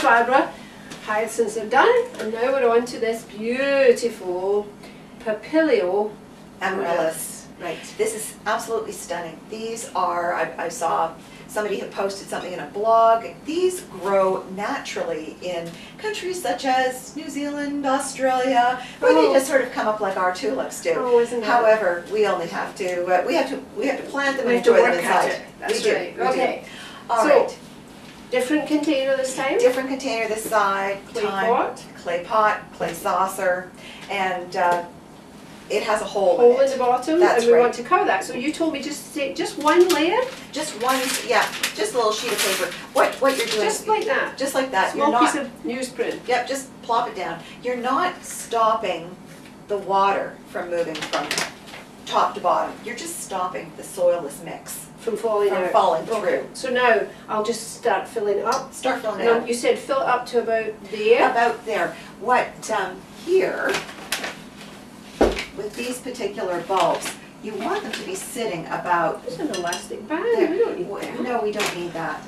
now, Barbara, hyacinths are done, and now we're on to this beautiful Papilio Amaryllis. Right. This is absolutely stunning. These are, I saw somebody had posted something in a blog. These grow naturally in countries such as New Zealand, Australia, where they just sort of come up like our tulips do. Oh, isn't that? However, we only have to we have to plant them and enjoy them inside. That's we right. do. Okay. All so, right. Different container this time. Different container this side. Clay pot, clay saucer, and it has a hole in the bottom, That's and we right. want to cover that. So you told me just to take just one layer? Just one, yeah, just a little sheet of paper. What you're doing? Just like that? Just like that. Small piece of newsprint. Yep, just plop it down. You're not stopping the water from moving from top to bottom. You're just stopping the soilless mix from falling through. Okay. So now I'll just start filling up. Start filling it up. You said fill it up to about there? About there. What here, with these particular bulbs, you want them to be sitting about... There's an elastic band. There. We don't need that. No, we don't need that.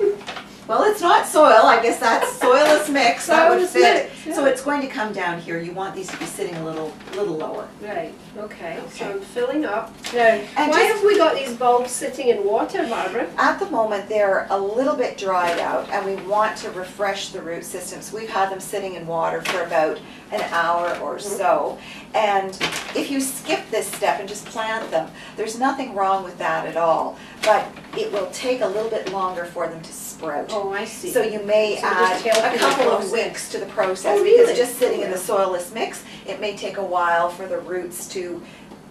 Well, it's not soil. I guess that's soilless mix. That would fit. Mix, yeah. So it's going to come down here. You want these to be sitting a little lower. Right. Okay. So I'm filling up. Now, and why have we got these bulbs sitting in water, Barbara? At the moment, they're a little bit dried out, and we want to refresh the root systems. We've had them sitting in water for about an hour or so. And if you skip this step and just plant them, there's nothing wrong with that at all. But it will take a little bit longer for them to sprout. Oh, I see. So you may add a couple of weeks to the process. Oh, really? Because just sitting in the soilless mix, it may take a while for the roots to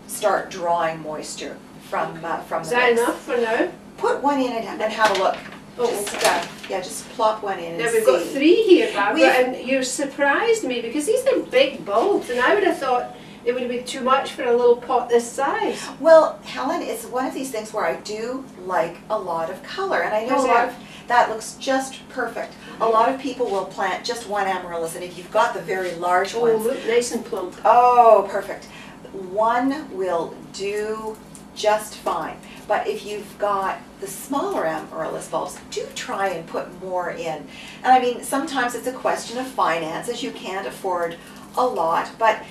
start drawing moisture from the mix. Is that enough for now? Put one in and have a look. Oh, just, okay. yeah, just plop one in and Now see. we've got 3 here, Barbara, and you surprised me because these are big bulbs, and I would have thought it would be too much for a little pot this size. Well, Helen, it's one of these things where I do like a lot of color, and I know that looks just perfect. A lot of people will plant just one amaryllis, and if you've got the very large ones... Oh, look, nice and plump. Oh, perfect. One will do just fine. But if you've got the smaller amaryllis bulbs, do try and put more in. And I mean, sometimes it's a question of finances. You can't afford a lot, but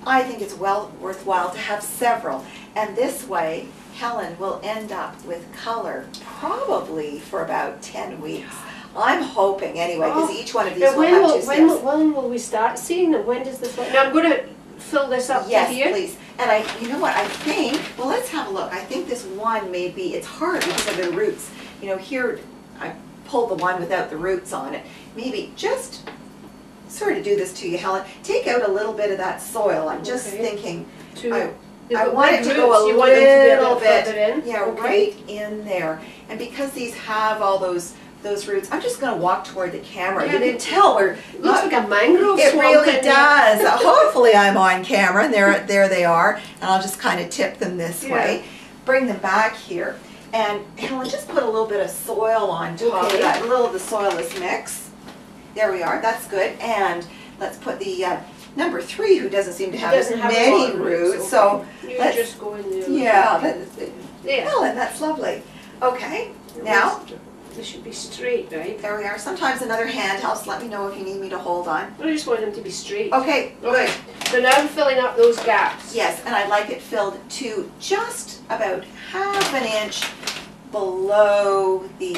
I think it's well worthwhile to have several. And this way, Helen will end up with color probably for about 10 weeks. I'm hoping anyway, because each one of these will have 2 stems. When will we start seeing them? When does this... Now I'm going to fill this up to here. Yes, please. And you know what, I think, well, let's have a look. I think this one may be, it's hard because of the roots. You know, here, I pulled the one without the roots on it. Maybe just sort of do this to you, Helen. Take out a little bit of that soil. I'm just thinking, I want it to go a little bit, yeah, right in there. And because these have all those roots, I'm just going to walk toward the camera. Yeah, you can tell we're... Looks like a mangrove swamp. It really does. Hopefully I'm on camera, and there they are. And I'll just kind of tip them this way. Bring them back here. And Helen, just put a little bit of soil on top of that, a little of the soilless mix. There we are. That's good. And let's put the number 3, who doesn't seem to have as many roots. So let's just go in there. Yeah. Helen, that's lovely. Okay. Now... They should be straight, right? There we are. Sometimes another hand helps. Let me know if you need me to hold on. I just want them to be straight. Okay, good. So now I'm filling up those gaps. Yes, and I'd like it filled to just about ½ an inch below the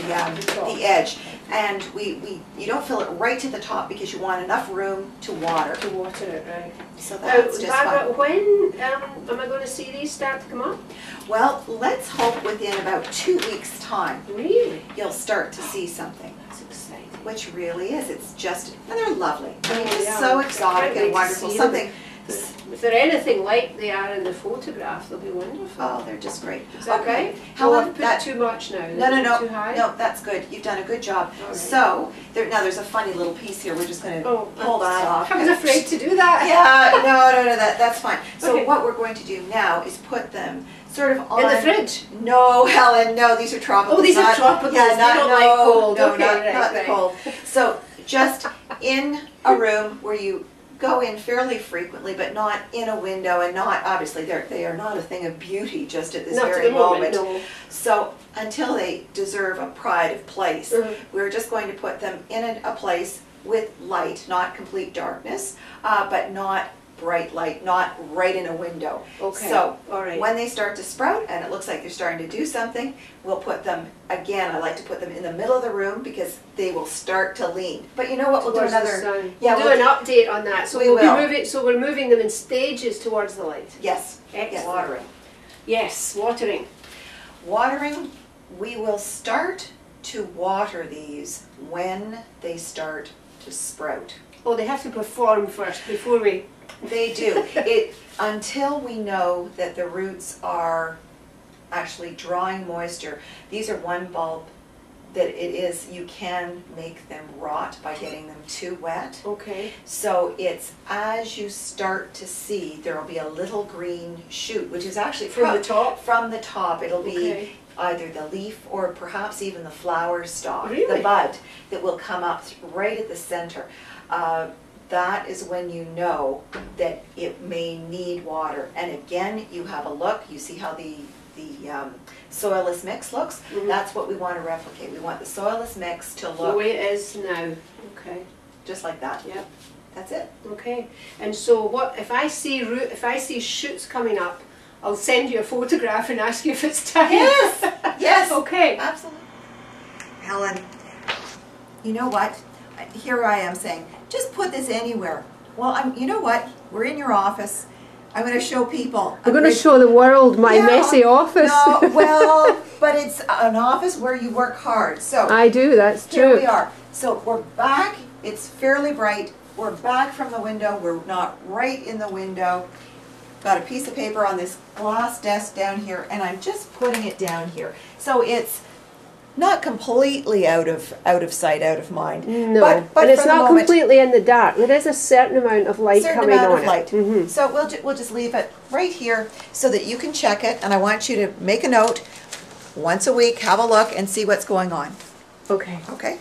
edge. And you don't fill it right to the top because you want enough room to water. To water it, right. So that's just fine. When am I going to see these start to come up? Well, let's hope within about 2 weeks' time. Really? You'll start to see something. That's exciting. Which really is. It's just, and they're lovely. I mean, just so exotic and wonderful. Something. If they're anything like they are in the photograph, they'll be wonderful. Oh, they're just great. Is that right? Helen, I've put too much now. No. Too high? No, that's good. You've done a good job. Right. So, now there's a funny little piece here. We're just going to pull that off. I was afraid to do that. Yeah, no, that's fine. So what we're going to do now is put them sort of on... In the fridge? No, Helen, no, these are tropicals. Oh, these are tropicals. Yeah, they don't like cold. No, okay, not the cold. So, just in a room where you go in fairly frequently, but not in a window, and not, obviously, they are not a thing of beauty just at this very moment. No. So until they deserve a pride of place, we're just going to put them in a place with light, not complete darkness, but not bright light, not right in a window. Okay. So all right. When they start to sprout and it looks like they're starting to do something, we'll put them, again, I like to put them in the middle of the room because they will start to lean. But you know what, we'll do another, yeah, we'll do an update on that. So we're moving them in stages towards the light. Yes. Excellent. Yes. Watering. Yes, watering. Watering, we will start to water these when they start to sprout. Oh, they have to perform first before we... They do. Until we know that the roots are actually drawing moisture. These are one bulb that you can make them rot by getting them too wet. Okay. So it's as you start to see, there will be a little green shoot, which is actually from the top? From the top. It'll be either the leaf or perhaps even the flower stalk, really? The bud that will come up right at the center. That is when you know that it may need water. And again, you have a look, you see how the soilless mix looks. That's what we want to replicate. We want the soilless mix to look the way it is now. Okay. Just like that. Yep. That's it. Okay. And so what if I see shoots coming up, I'll send you a photograph and ask you if it's time. Yes. Yes. Okay. Absolutely. Helen, you know what? Here I am saying, just put this anywhere. Well, you know what? We're in your office. I'm going to show people. I'm going to show the world my messy office. No, well, but it's an office where you work hard. So I do, that's true. Here we are. So we're back. It's fairly bright. We're back from the window. We're not right in the window. Got a piece of paper on this glass desk down here, and I'm just putting it down here. So it's not completely out of sight, out of mind. No, but and it's not completely in the dark. There is a certain amount of light coming on it. So we'll just leave it right here so that you can check it. And I want you to make a note once a week, have a look, and see what's going on. Okay. Okay.